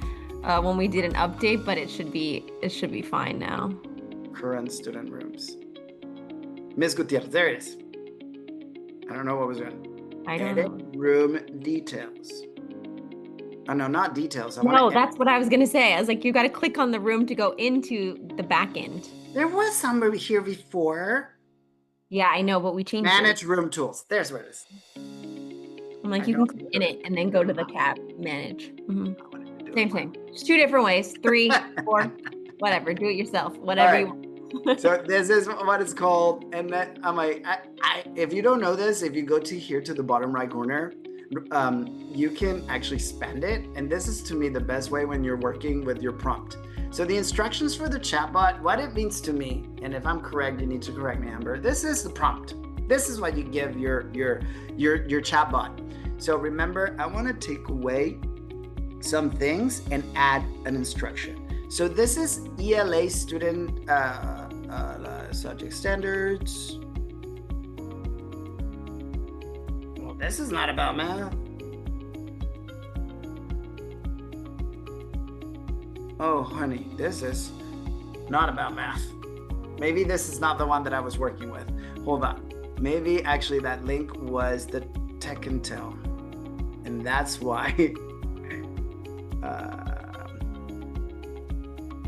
when we did an update, but it should be fine now. Current student rooms. Miss Gutierrez, there it is. I don't know what was doing. I don't Edit know. room details. Oh no, not details. No, that's what I was gonna say. I was like, you got to click on the room to go into the back end. There was somebody here before. Yeah, I know, but we changed Manage room tools. There's where it is. I'm like, you can click in it and then go to the tab, manage. Same thing. Just two different ways. 3, 4, whatever. Do it yourself. Whatever you want. So this is what it's called. And then I'm like, if you don't know this, if you go to here to the bottom right corner, you can actually spend it. And this is to me the best way when you're working with your prompt. So the instructions for the chatbot, what it means to me, and if I'm correct, you need to correct me, Amber. This is the prompt. This is what you give your chatbot. So remember, I want to take away some things and add an instruction. So this is ELA student subject standards. Well, this is not about math. Oh, honey, this is not about math. Maybe this is not the one that I was working with. Hold on. Maybe actually that link was the Tech Intel. And that's why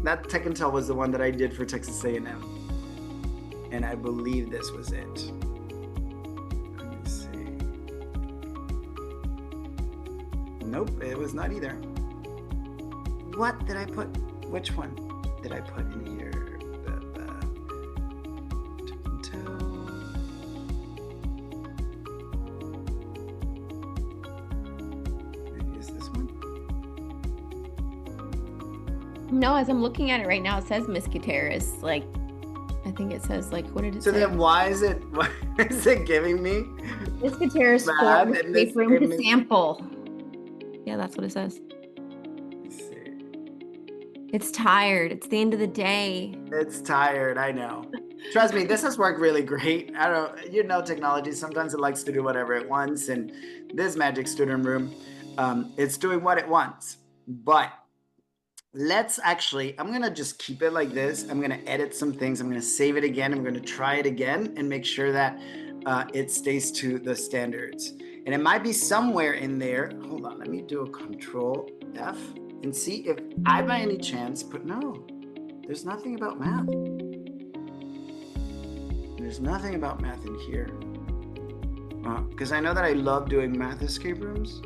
that Tech Intel was the one that I did for Texas A&M. And I believe this was it. Let me see. Nope, it was not either. What did I put? Which one did I put in here? Tech Intel. Maybe is this one? No, as I'm looking at it right now, it says Miss Gutierrez. Like, I think it says, like, what did it say? So then why is it giving me? Miss Gutierrez scored escape room to sample. Yeah, that's what it says. Let's see. It's tired. It's the end of the day. It's tired, I know. Trust me, this has worked really great. I don't, technology, sometimes it likes to do whatever it wants. And this Magic Student Room, it's doing what it wants. But let's actually, I'm going to just keep it like this. I'm going to edit some things. I'm going to save it again. I'm going to try it again and make sure that it stays to the standards. And it might be somewhere in there. Hold on, let me do a Control F and see if I by any chance put, no, there's nothing about math. There's nothing about math in here. Because I know that I love doing math escape rooms.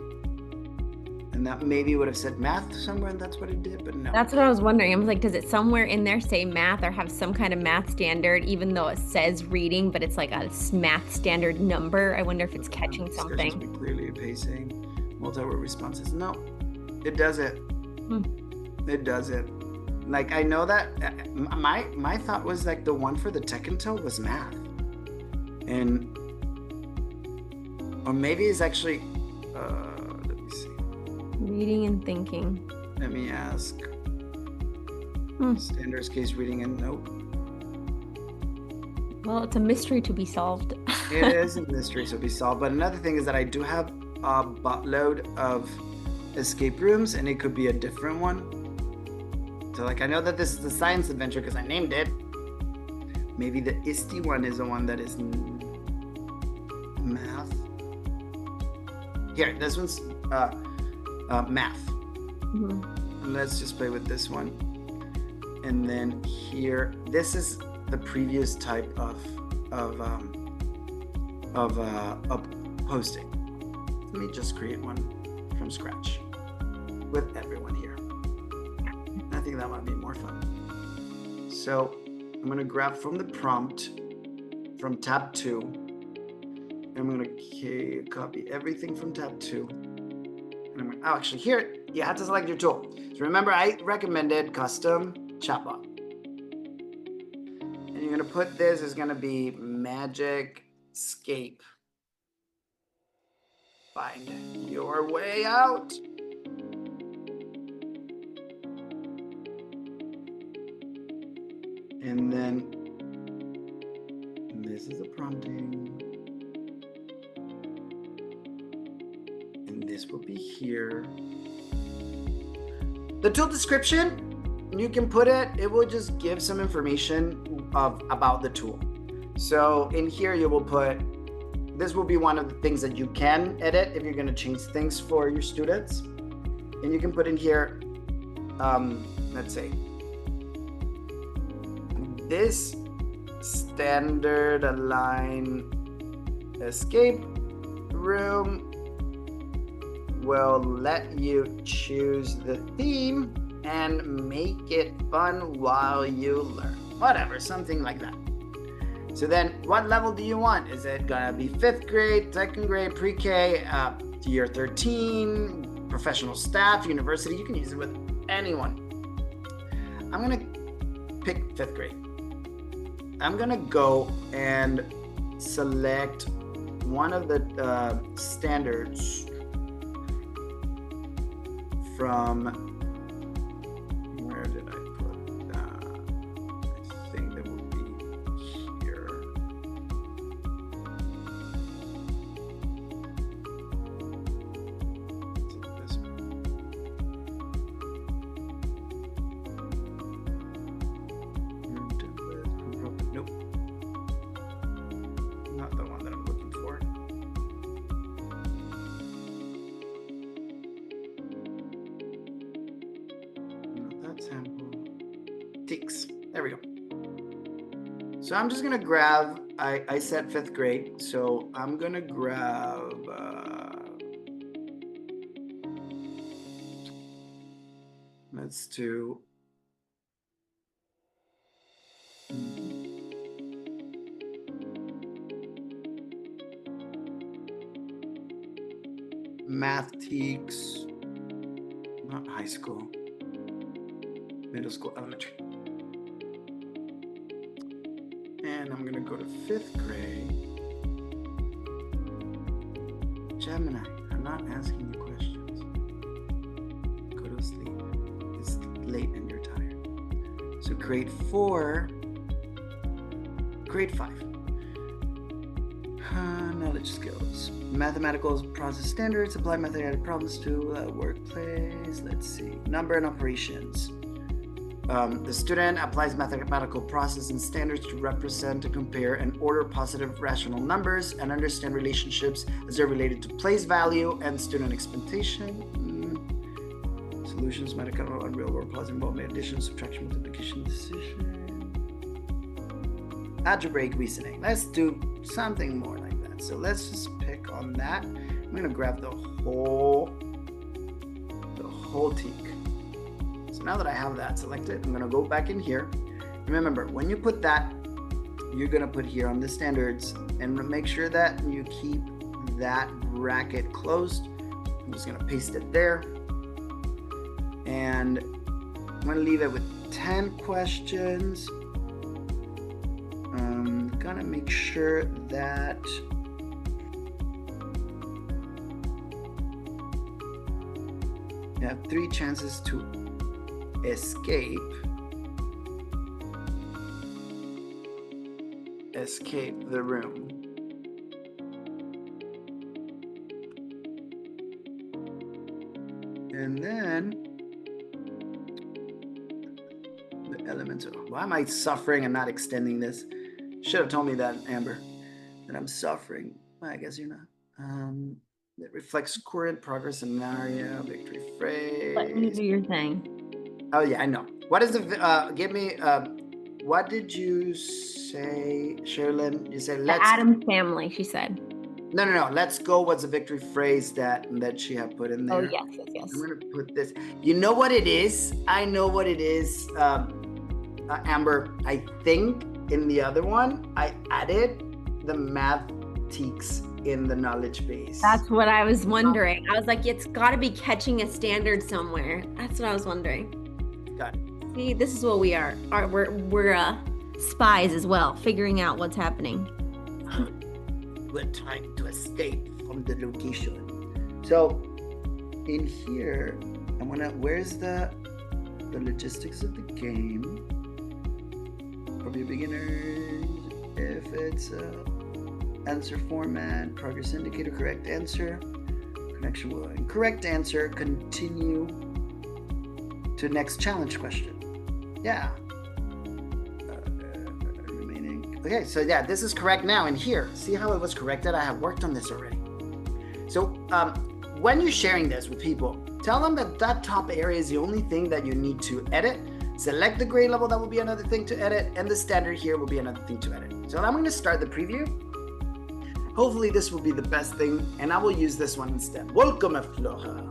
And that maybe would have said math somewhere, and that's what it did, but no. That's what I was wondering. I was like, does it somewhere in there say math or have some kind of math standard, even though it says reading, but it's like a math standard number? I wonder if it's catching something. Clearly pacing, multi-word responses. No, it doesn't. It doesn't. Like, I know that my thought was like the one for the Tech Intel was math. And, or maybe it's actually, let me see. Reading and thinking. Let me ask. Standards case reading and nope. Well, it's a mystery to be solved. It is a mystery to be solved. But another thing is that I do have a buttload of escape rooms, and it could be a different one. So, like, I know that this is the science adventure because I named it. Maybe the ISTE one is the one that is. math. Here, this one's math. And let's just play with this one. And then here, this is the previous type of posting. Let me just create one from scratch with everyone here. I think that might be more fun. So I'm going to grab from the prompt from tab 2. I'm going to copy everything from tab 2. And I'm going to, actually here, you have to select your tool. So remember, I recommended custom chatbot. And you're going to put this is going to be Magic Scape. Find your way out. And then this is a prompting. And this will be here. The tool description, you can put it, it will just give some information about the tool. So in here you will put, this will be one of the things that you can edit if you're going to change things for your students. And you can put in here, let's say, this standard align escape room will let you choose the theme and make it fun while you learn. Whatever, something like that. So then what level do you want? Is it gonna be 5th grade, 2nd grade, pre-K, year 13, professional staff, university? You can use it with anyone. I'm gonna pick 5th grade. I'm gonna go and select one of the standards from, where did I put that? I think that will be here. This one. Nope. Not the one that I'm looking for. Sample ticks. There we go. So I'm just gonna grab, I said 5th grade, so I'm gonna grab let's do math ticks, not high school. Middle school, elementary. And I'm gonna go to 5th grade. Gemini, I'm not asking you questions. Go to sleep. It's late and you're tired. So grade 4, grade 5. Knowledge skills. Mathematical process standards, apply mathematical problems to workplace. Let's see. Number and operations. The student applies mathematical process and standards to represent and compare and order positive rational numbers and understand relationships as they're related to place value and student expectation. Solutions might account on real world problems involve addition, subtraction, multiplication, decision. Algebraic reasoning. Let's do something more like that. So let's just pick on that. I'm gonna grab the whole teak. So now that I have that selected, I'm gonna go back in here. And remember, when you put that, you're gonna put here on the standards and make sure that you keep that bracket closed. I'm just gonna paste it there. And I'm gonna leave it with 10 questions. I'm gonna make sure that you have 3 chances to escape the room. And then the elements of, why am I suffering and not extending this? Should have told me that, Amber, that I'm suffering. I guess you're not. It reflects current progress scenario, victory phrase. Let me do your thing. Oh yeah, I know. What is the give me what did you say, Sherilyn? You said The let's Addams family, she said. no. Let's go. What's the victory phrase that she had put in Oh, there? yes. I'm gonna put this. You know what it is? I know what it is. Amber, I think in the other one, I added the math teaks in the knowledge base. That's what I was wondering. I was like, it's got to be catching a standard somewhere. That's what I was wondering. Got it. See, this is what we are. We're spies as well, figuring out what's happening. We're trying to escape from the location. So in here, I'm gonna. Where's the logistics of the game? For beginners, if it's answer format, progress indicator, correct answer, connection will incorrect answer, continue to next challenge question. Yeah. Remaining. Okay, so yeah, this is correct now in here. See how it was corrected? I have worked on this already. So when you're sharing this with people, tell them that top area is the only thing that you need to edit. Select the grade level, that will be another thing to edit, and the standard here will be another thing to edit. So I'm going to start the preview. Hopefully this will be the best thing, and I will use this one instead. Welcome, Flora.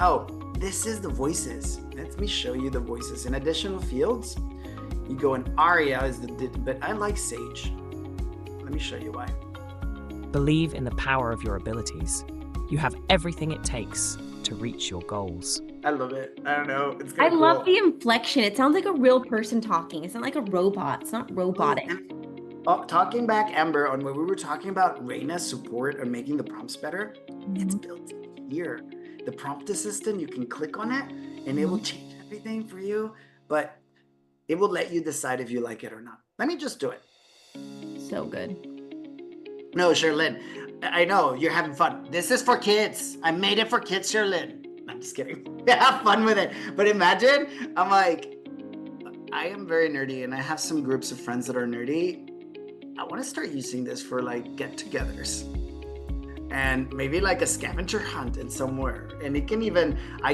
Oh, this is the voices. Let me show you the voices. In additional fields, you go in Aria, but I like Sage. Let me show you why. Believe in the power of your abilities. You have everything it takes to reach your goals. I love it. I don't know. It's I cool. love the inflection. It sounds like a real person talking. It's not like a robot. It's not robotic. Talking back, Amber, on when we were talking about Reina's support and making the prompts better, it's built here. The prompt assistant, you can click on it and it will change everything for you, but it will let you decide if you like it or not. Let me just do it. So good. No, Sherilyn, I know you're having fun. This is for kids. I made it for kids, Sherilyn. I'm just kidding. Have fun with it. But imagine, I'm like, I am very nerdy and I have some groups of friends that are nerdy. I want to start using this for like get-togethers and maybe like a scavenger hunt in somewhere. And it can even, I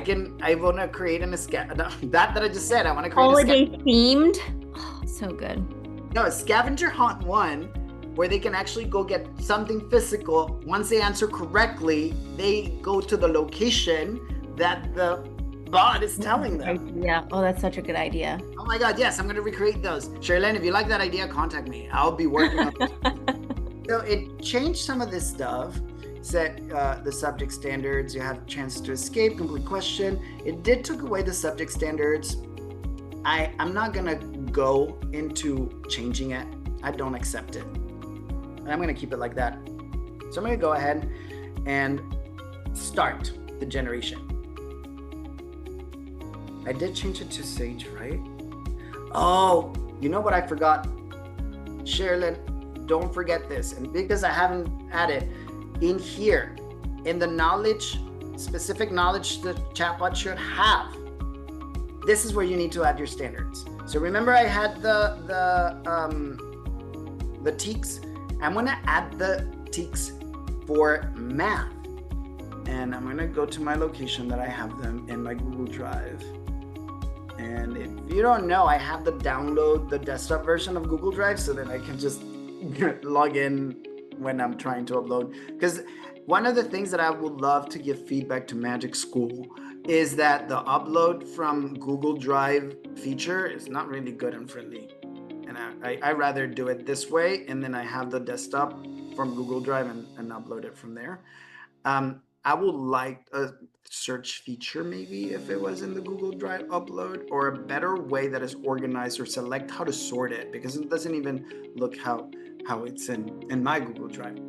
want to create that I just said, I want to create holiday themed. Oh, so good. No, a scavenger hunt one where they can actually go get something physical. Once they answer correctly, they go to the location that the bot is telling them. Yeah. Oh, that's such a good idea. Oh my God, yes, I'm going to recreate those. Sherilyn, if you like that idea, contact me. I'll be working on it. So it changed some of this stuff. Set the subject standards. You have a chance to escape, complete question. It did took away the subject standards. I'm not going to go into changing it. I don't accept it. I'm going to keep it like that. So I'm going to go ahead and start the generation. I did change it to Sage, right? Oh, you know what I forgot? Sherilyn, don't forget this. And because I haven't added in here, in the knowledge, specific knowledge the chatbot should have, this is where you need to add your standards. So remember I had the teaks. I'm gonna add the teaks for math. And I'm gonna go to my location that I have them in my Google Drive. And if you don't know, I have to download the desktop version of Google Drive so that I can just log in when I'm trying to upload. Because one of the things that I would love to give feedback to Magic School is that the upload from Google Drive feature is not really good and friendly. And I rather do it this way, and then I have the desktop from Google Drive and upload it from there. I would like a search feature maybe if it was in the Google Drive upload, or a better way that is organized, or select how to sort it, because it doesn't even look how it's in my Google Drive.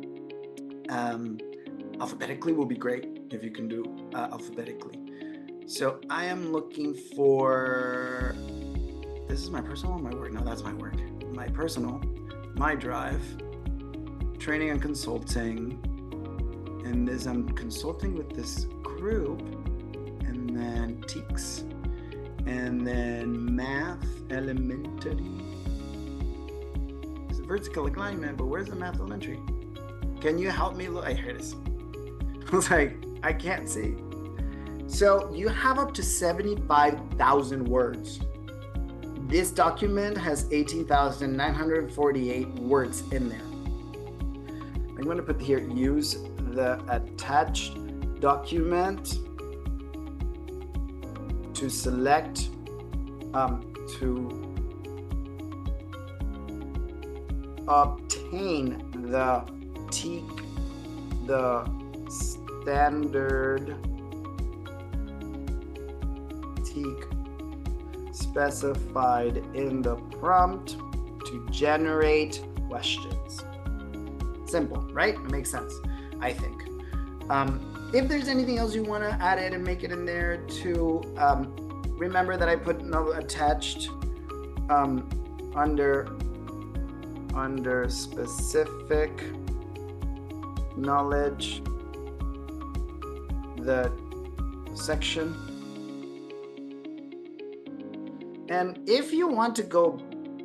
Alphabetically will be great if you can do alphabetically. So I am looking for, this is my personal or my work? No, that's my work. My personal, my drive, training and consulting. And this, I'm consulting with this group, and then TEAKS, and then math elementary. It's a vertical alignment, but where's the math elementary? Can you help me look? Here it is. I was like, I can't see. So you have up to 75,000 words. This document has 18,948 words in there. I'm going to put here, use the attached document to select, to obtain the standard specified in the prompt to generate questions. Simple, right? It makes sense, I think. If there's anything else you want to add in and make it in there too, remember that I put no attached under specific knowledge, the section. And if you want to go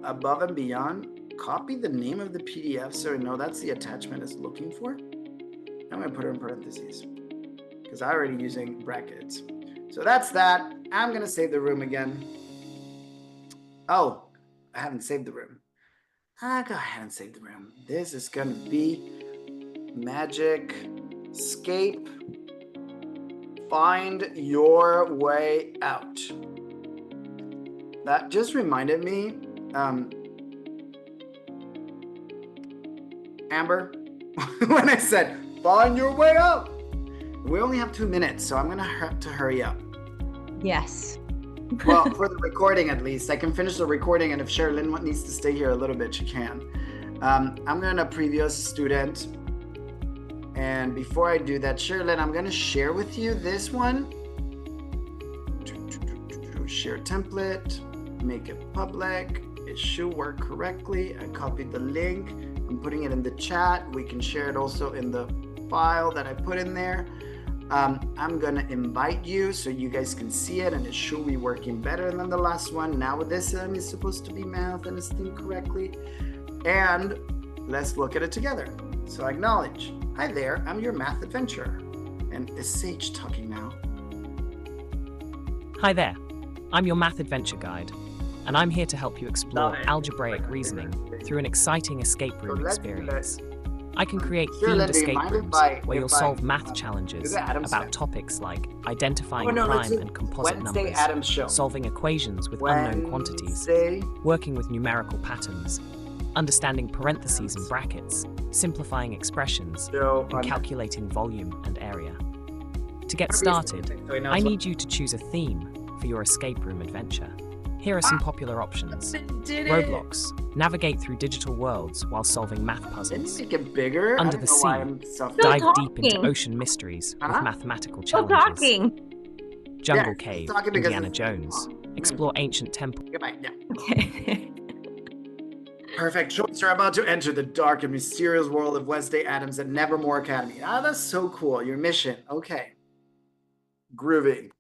above and beyond, copy the name of the PDF so I know that's the attachment it's looking for. I'm going to put it in parentheses because I'm already using brackets. So that's that. I'm going to save the room again. Oh, I haven't saved the room. I'll go ahead and save the room. This is going to be Magic Scape. Find your way out. That just reminded me, Amber, when I said, find your way out. We only have 2 minutes, so I'm going to have to hurry up. Yes. Well, for the recording at least. I can finish the recording, and if Sherilyn needs to stay here a little bit, she can. I'm going to preview as a student. And before I do that, Sherilyn, I'm going to share with you this one. Share template. Make it public. It should work correctly. I copied the link. I'm putting it in the chat. We can share it also in the file that I put in there. I'm gonna invite you so you guys can see it, and it should be working better than the last one. Now this one is supposed to be math and it's themed correctly. And let's look at it together. So acknowledge. Hi there, I'm your math adventurer. And is Sage talking now? Hi there, I'm your math adventure guide, and I'm here to help you explore algebraic reasoning through an exciting escape room experience. I can create themed escape rooms where you'll solve math challenges about topics like identifying prime and composite numbers, solving equations with unknown quantities, working with numerical patterns, understanding parentheses and brackets, simplifying expressions, and calculating volume and area. To get started, I need you to choose a theme for your escape room adventure. Here are some popular options. Roblox. Navigate through digital worlds while solving math puzzles. Make it bigger. Under the sea. Dive deep into ocean mysteries with mathematical challenges. Jungle Cave. Indiana Jones. Explore ancient temples. Goodbye. Yeah. Okay. Perfect choice. You're about to enter the dark and mysterious world of Wednesday Addams at Nevermore Academy. Ah, that's so cool. Your mission. Okay. Groovy.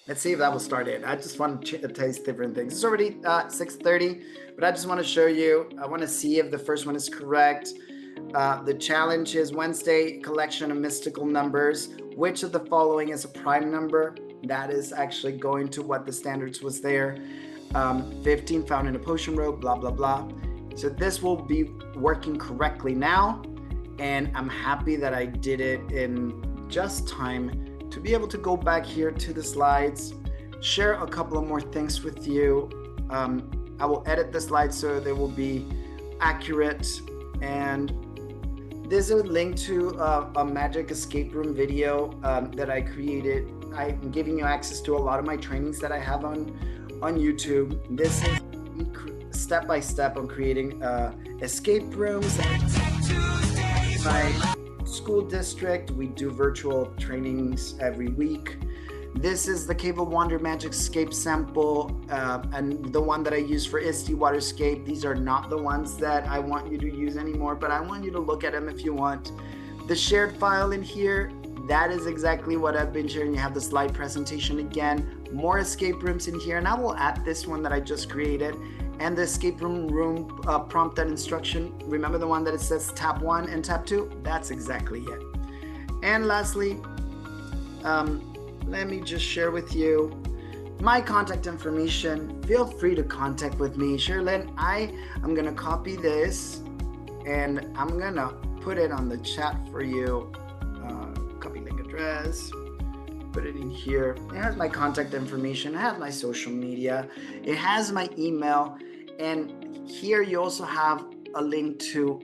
Let's see if that will start it. I just want to taste different things. It's already 6:30, but I just want to show you. I want to see if the first one is correct. The challenge is Wednesday collection of mystical numbers. Which of the following is a prime number? That is actually going to what the standards was there. 15 found in a potion robe, blah, blah, blah. So this will be working correctly now. And I'm happy that I did it in just time to be able to go back here to the slides, share a couple of more things with you. I will edit the slides so they will be accurate. And there's a link to a magic escape room video that I created. I'm giving you access to a lot of my trainings that I have on YouTube. This is step by step on creating escape rooms. My school district, we do virtual trainings every week. This is the Cave of Wonder Magic Scape sample, and the one that I use for ISTE Waterscape. These are not the ones that I want you to use anymore, but I want you to look at them if you want. The shared file in here, that is exactly what I've been sharing. You have the slide presentation again, more escape rooms in here, and I will add this one that I just created. and the escape room prompt and instruction, remember the one that it says tab 1 and tab 2? That's exactly it. And lastly, let me just share with you my contact information. Feel free to contact with me. Sherilyn, I'm gonna copy this and I'm gonna put it on the chat for you. Copy link address, put it in here. It has my contact information, it has my social media, it has my email, and here you also have a link to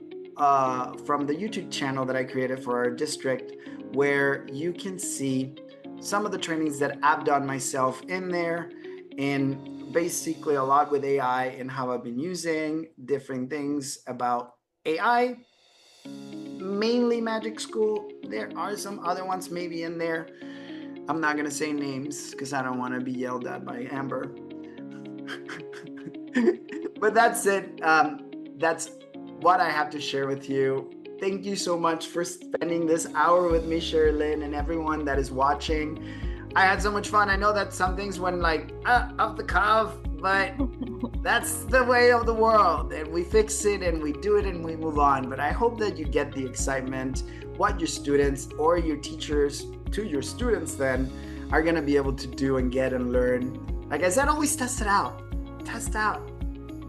from the YouTube channel that I created for our district, where you can see some of the trainings that I've done myself in there, and basically a lot with AI and how I've been using different things about AI, mainly Magic School. There are some other ones maybe in there. I'm not gonna say names because I don't want to be yelled at by Amber. But that's it. That's what I have to share with you. Thank you so much for spending this hour with me, Sherilyn, and everyone that is watching. I had so much fun. I know that some things went like off the cuff, but that's the way of the world, and we fix it and we do it and we move on. But I hope that you get the excitement, what your students or your teachers to your students then are going to be able to do and get and learn. Like I said, always test it out. Test out.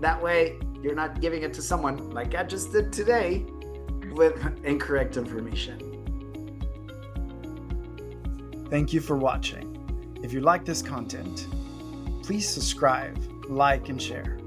That way you're not giving it to someone like I just did today with incorrect information. Thank you for watching. If you like this content, please subscribe, like, and share.